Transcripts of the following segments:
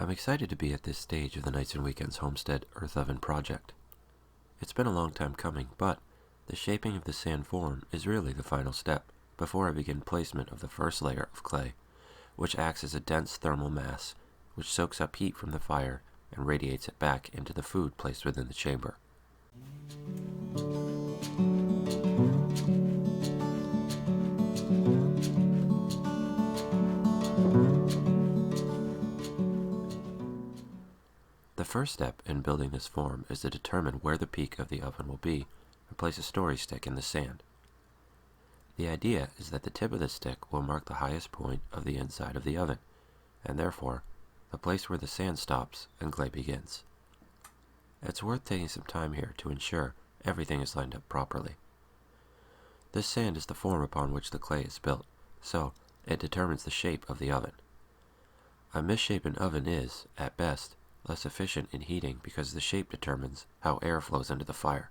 I'm excited to be at this stage of the Nights and Weekends Homestead Earth Oven project. It's been a long time coming, but the shaping of the sand form is really the final step before I begin placement of the first layer of clay, which acts as a dense thermal mass which soaks up heat from the fire and radiates it back into the food placed within the chamber. The first step in building this form is to determine where the peak of the oven will be and place a story stick in the sand. The idea is that the tip of the stick will mark the highest point of the inside of the oven, and therefore the place where the sand stops and clay begins. It's worth taking some time here to ensure everything is lined up properly. This sand is the form upon which the clay is built, so it determines the shape of the oven. A misshapen oven is, at best, less efficient in heating because the shape determines how air flows into the fire.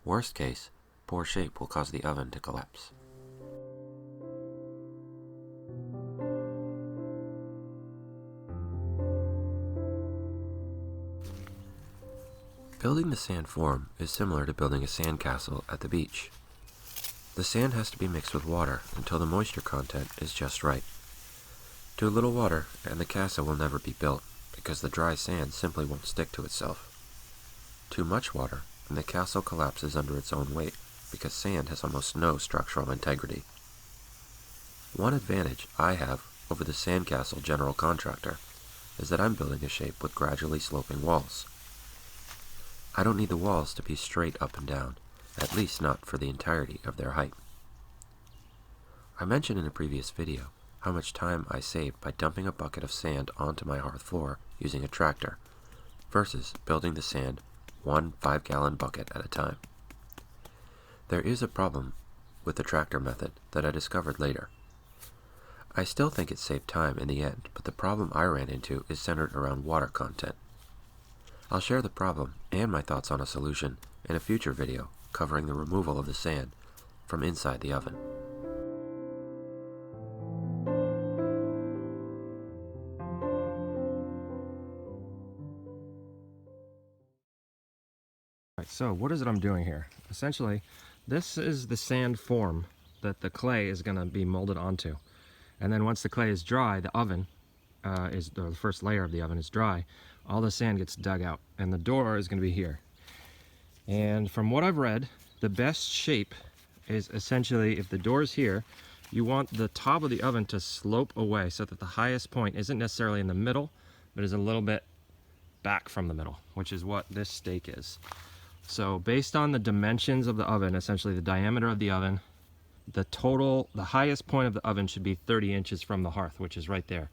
Worst case, poor shape will cause the oven to collapse. Building the sand form is similar to building a sandcastle at the beach. The sand has to be mixed with water until the moisture content is just right. Too little water and the castle will never be built, because the dry sand simply won't stick to itself. Too much water, and the castle collapses under its own weight, because sand has almost no structural integrity. One advantage I have over the sandcastle general contractor is that I'm building a shape with gradually sloping walls. I don't need the walls to be straight up and down, at least not for the entirety of their height. I mentioned in a previous video how much time I saved by dumping a bucket of sand onto my hearth floor using a tractor, versus building the sand one 5-gallon bucket at a time. There is a problem with the tractor method that I discovered later. I still think it saved time in the end, but the problem I ran into is centered around water content. I'll share the problem and my thoughts on a solution in a future video covering the removal of the sand from inside the oven. So what is it I'm doing here? Essentially, this is the sand form that the clay is going to be molded onto. And then once the clay is dry, the oven the first layer of the oven is dry, all the sand gets dug out, and the door is going to be here. And from what I've read, the best shape is essentially, if the door is here, you want the top of the oven to slope away so that the highest point isn't necessarily in the middle, but is a little bit back from the middle, which is what this stake is. So based on the dimensions of the oven, essentially the diameter of the oven, the highest point of the oven should be 30 inches from the hearth, which is right there.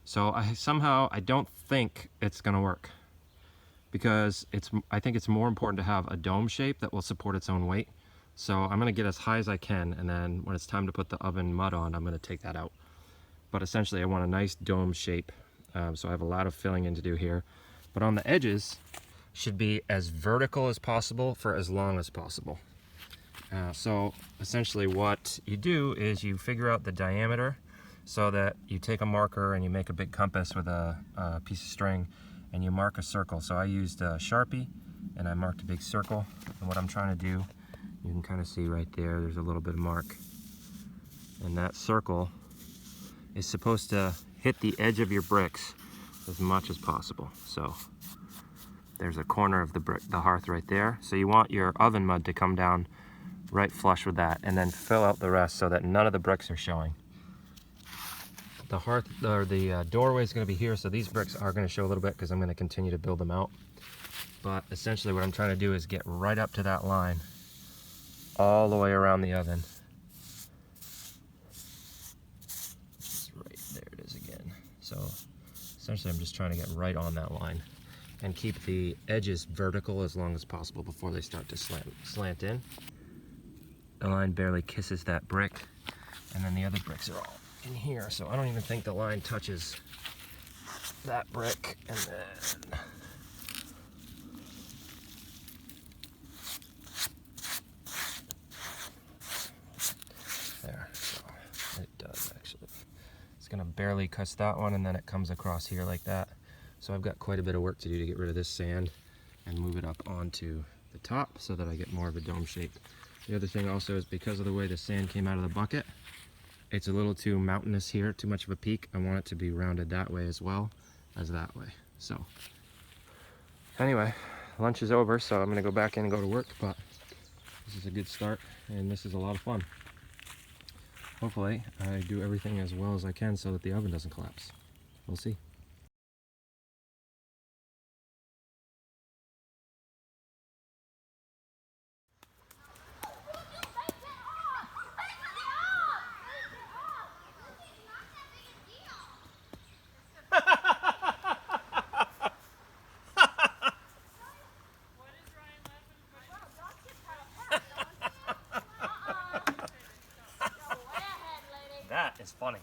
So I don't think it's going to work, because I think it's more important to have a dome shape that will support its own weight. So I'm going to get as high as I can, and then when it's time to put the oven mud on, I'm going to take that out. But essentially I want a nice dome shape, so I have a lot of filling in to do here. But on the edges, should be as vertical as possible for as long as possible. So essentially what you do is you figure out the diameter, so that you take a marker and you make a big compass with a piece of string and you mark a circle. So I used a Sharpie and I marked a big circle, and what I'm trying to do, you can kind of see right there, there's a little bit of mark, and that circle is supposed to hit the edge of your bricks as much as possible. So there's a corner of the hearth right there. So you want your oven mud to come down right flush with that, and then fill out the rest so that none of the bricks are showing. The hearth, or the doorway is going to be here, so these bricks are going to show a little bit because I'm going to continue to build them out. But essentially what I'm trying to do is get right up to that line, all the way around the oven. Right there it is again. So essentially I'm just trying to get right on that line and keep the edges vertical as long as possible before they start to slant in. The line barely kisses that brick, and then the other bricks are all in here, so I don't even think the line touches that brick. And then there, so it does actually. It's gonna barely cuss that one, and then it comes across here like that. So I've got quite a bit of work to do to get rid of this sand and move it up onto the top so that I get more of a dome shape. The other thing also is because of the way the sand came out of the bucket, it's a little too mountainous here, too much of a peak. I want it to be rounded that way as well as that way. So anyway, lunch is over, so I'm gonna go back in and go to work, but this is a good start and this is a lot of fun. Hopefully I do everything as well as I can so that the oven doesn't collapse. We'll see. That is funny.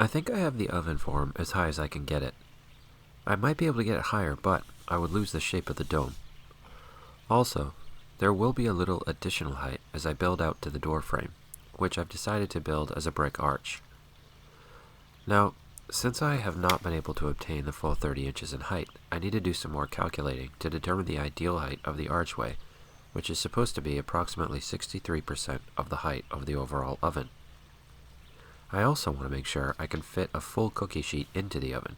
I think I have the oven form as high as I can get it. I might be able to get it higher, but I would lose the shape of the dome. Also, there will be a little additional height as I build out to the door frame, which I've decided to build as a brick arch. Now, since I have not been able to obtain the full 30 inches in height, I need to do some more calculating to determine the ideal height of the archway, which is supposed to be approximately 63% of the height of the overall oven. I also want to make sure I can fit a full cookie sheet into the oven,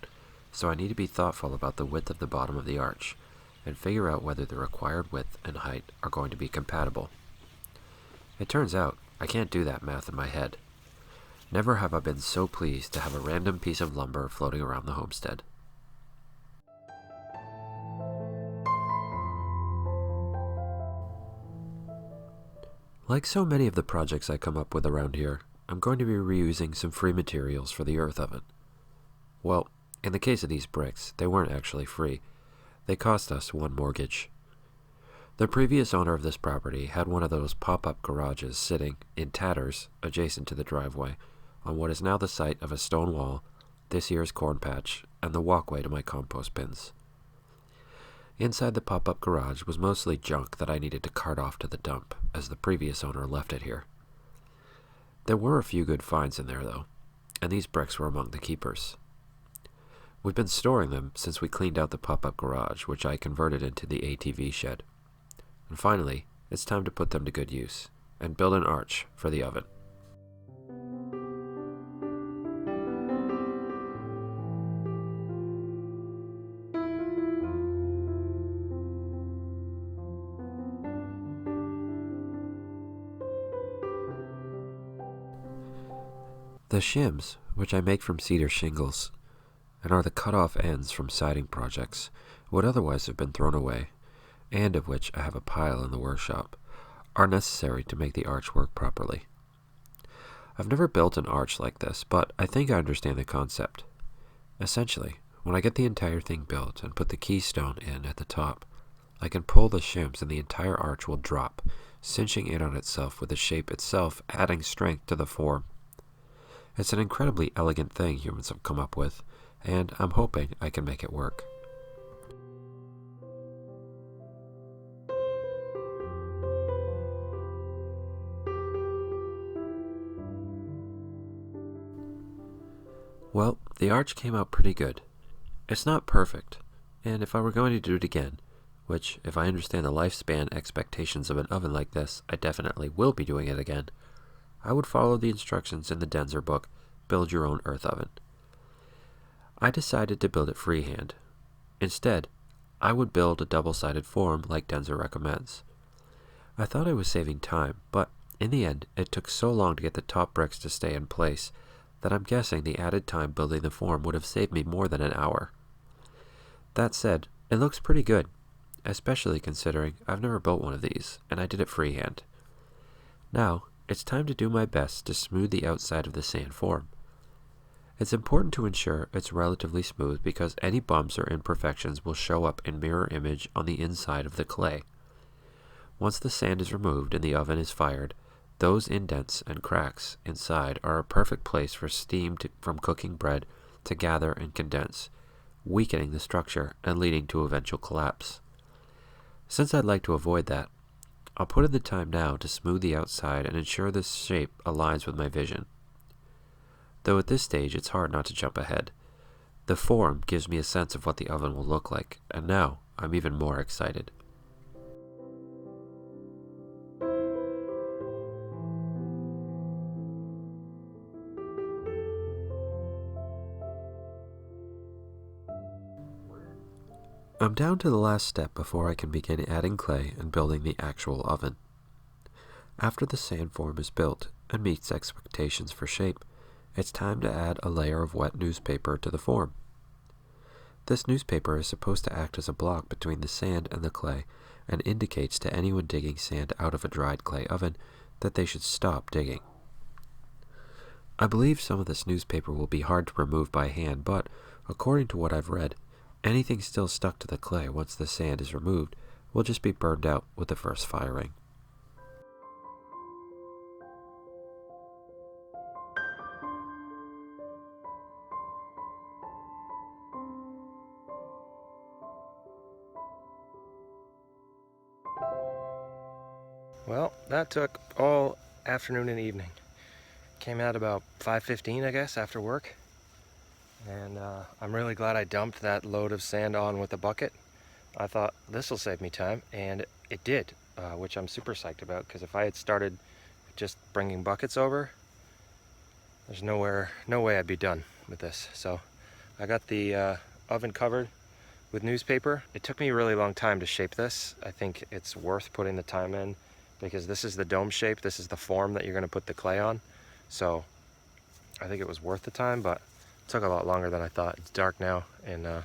so I need to be thoughtful about the width of the bottom of the arch, and figure out whether the required width and height are going to be compatible. It turns out I can't do that math in my head. Never have I been so pleased to have a random piece of lumber floating around the homestead. Like so many of the projects I come up with around here, I'm going to be reusing some free materials for the earth oven. Well, in the case of these bricks, they weren't actually free. They cost us one mortgage. The previous owner of this property had one of those pop-up garages sitting in tatters adjacent to the driveway on what is now the site of a stone wall, this year's corn patch, and the walkway to my compost bins. Inside the pop-up garage was mostly junk that I needed to cart off to the dump, as the previous owner left it here. There were a few good finds in there, though, and these bricks were among the keepers. We've been storing them since we cleaned out the pop-up garage, which I converted into the ATV shed. And finally, it's time to put them to good use, and build an arch for the oven. The shims, which I make from cedar shingles, and are the cut-off ends from siding projects, would otherwise have been thrown away, and of which I have a pile in the workshop, are necessary to make the arch work properly. I've never built an arch like this, but I think I understand the concept. Essentially, when I get the entire thing built and put the keystone in at the top, I can pull the shims and the entire arch will drop, cinching in on itself with the shape itself adding strength to the form. It's an incredibly elegant thing humans have come up with, and I'm hoping I can make it work. Well, the arch came out pretty good. It's not perfect, and if I were going to do it again, which, if I understand the lifespan expectations of an oven like this, I definitely will be doing it again, I would follow the instructions in the Denzer book, Build Your Own Earth Oven. I decided to build it freehand. Instead, I would build a double-sided form like Denzer recommends. I thought I was saving time, but in the end, it took so long to get the top bricks to stay in place that I'm guessing the added time building the form would have saved me more than an hour. That said, it looks pretty good, especially considering I've never built one of these, and I did it freehand. Now, it's time to do my best to smooth the outside of the sand form. It's important to ensure it's relatively smooth because any bumps or imperfections will show up in mirror image on the inside of the clay. Once the sand is removed and the oven is fired, those indents and cracks inside are a perfect place for steam from cooking bread to gather and condense, weakening the structure and leading to eventual collapse. Since I'd like to avoid that, I'll put in the time now to smooth the outside and ensure this shape aligns with my vision. Though at this stage it's hard not to jump ahead. The form gives me a sense of what the oven will look like, and now I'm even more excited. I'm down to the last step before I can begin adding clay and building the actual oven. After the sand form is built and meets expectations for shape, it's time to add a layer of wet newspaper to the form. This newspaper is supposed to act as a block between the sand and the clay and indicates to anyone digging sand out of a dried clay oven that they should stop digging. I believe some of this newspaper will be hard to remove by hand, but according to what I've read, anything still stuck to the clay once the sand is removed will just be burned out with the first firing. Well, that took all afternoon and evening. Came out about 5:15, I guess, after work. And I'm really glad I dumped that load of sand on with the bucket. I thought this will save me time, and it did, which I'm super psyched about, because if I had started just bringing buckets over, there's no way I'd be done with this. So I got the oven covered with newspaper. It took me a really long time to shape this. I think it's worth putting the time in, because this is the dome shape, this is the form that you're going to put the clay on. So I think it was worth the time, but it took a lot longer than I thought. It's dark now, and I'm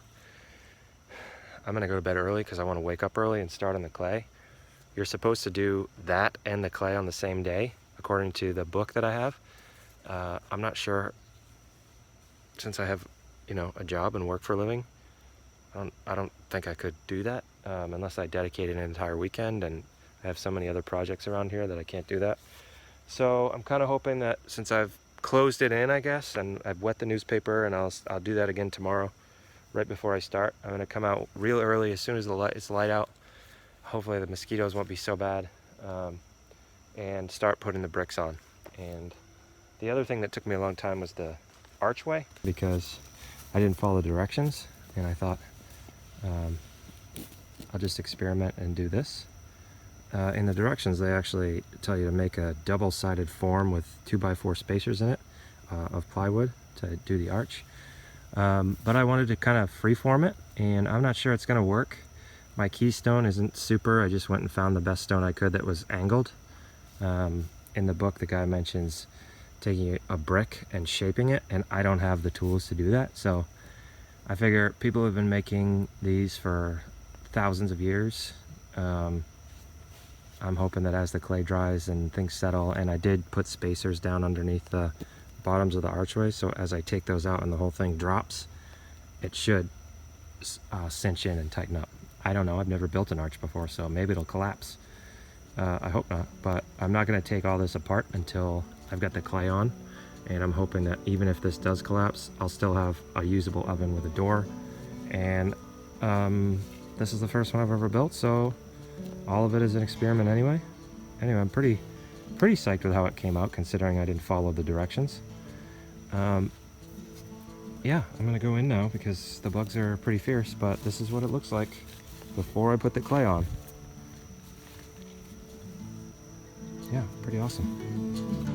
going to go to bed early because I want to wake up early and start on the clay. You're supposed to do that and the clay on the same day, according to the book that I have. I'm not sure, since I have, a job and work for a living. I don't think I could do that unless I dedicated an entire weekend, and I have so many other projects around here that I can't do that. So I'm kind of hoping that since I've closed it in, I guess, and I've wet the newspaper, and I'll do that again tomorrow, right before I start. I'm gonna come out real early as soon as it's light out. Hopefully the mosquitoes won't be so bad, and start putting the bricks on. And the other thing that took me a long time was the archway, because I didn't follow the directions, and I thought I'll just experiment and do this. In the directions, they actually tell you to make a double-sided form with 2x4 spacers in it of plywood to do the arch. But I wanted to kind of freeform it, and I'm not sure it's going to work. My keystone isn't super. I just went and found the best stone I could that was angled. In the book, the guy mentions taking a brick and shaping it, and I don't have the tools to do that. So I figure people have been making these for thousands of years. I'm hoping that as the clay dries and things settle, and I did put spacers down underneath the bottoms of the archway, so as I take those out and the whole thing drops, it should cinch in and tighten up. I don't know, I've never built an arch before, so maybe it'll collapse. I hope not, but I'm not going to take all this apart until I've got the clay on, and I'm hoping that even if this does collapse, I'll still have a usable oven with a door. And this is the first one I've ever built, so all of it is an experiment anyway. Anyway, I'm pretty psyched with how it came out, considering I didn't follow the directions. Yeah, I'm gonna go in now because the bugs are pretty fierce, but this is what it looks like before I put the clay on. Yeah, pretty awesome.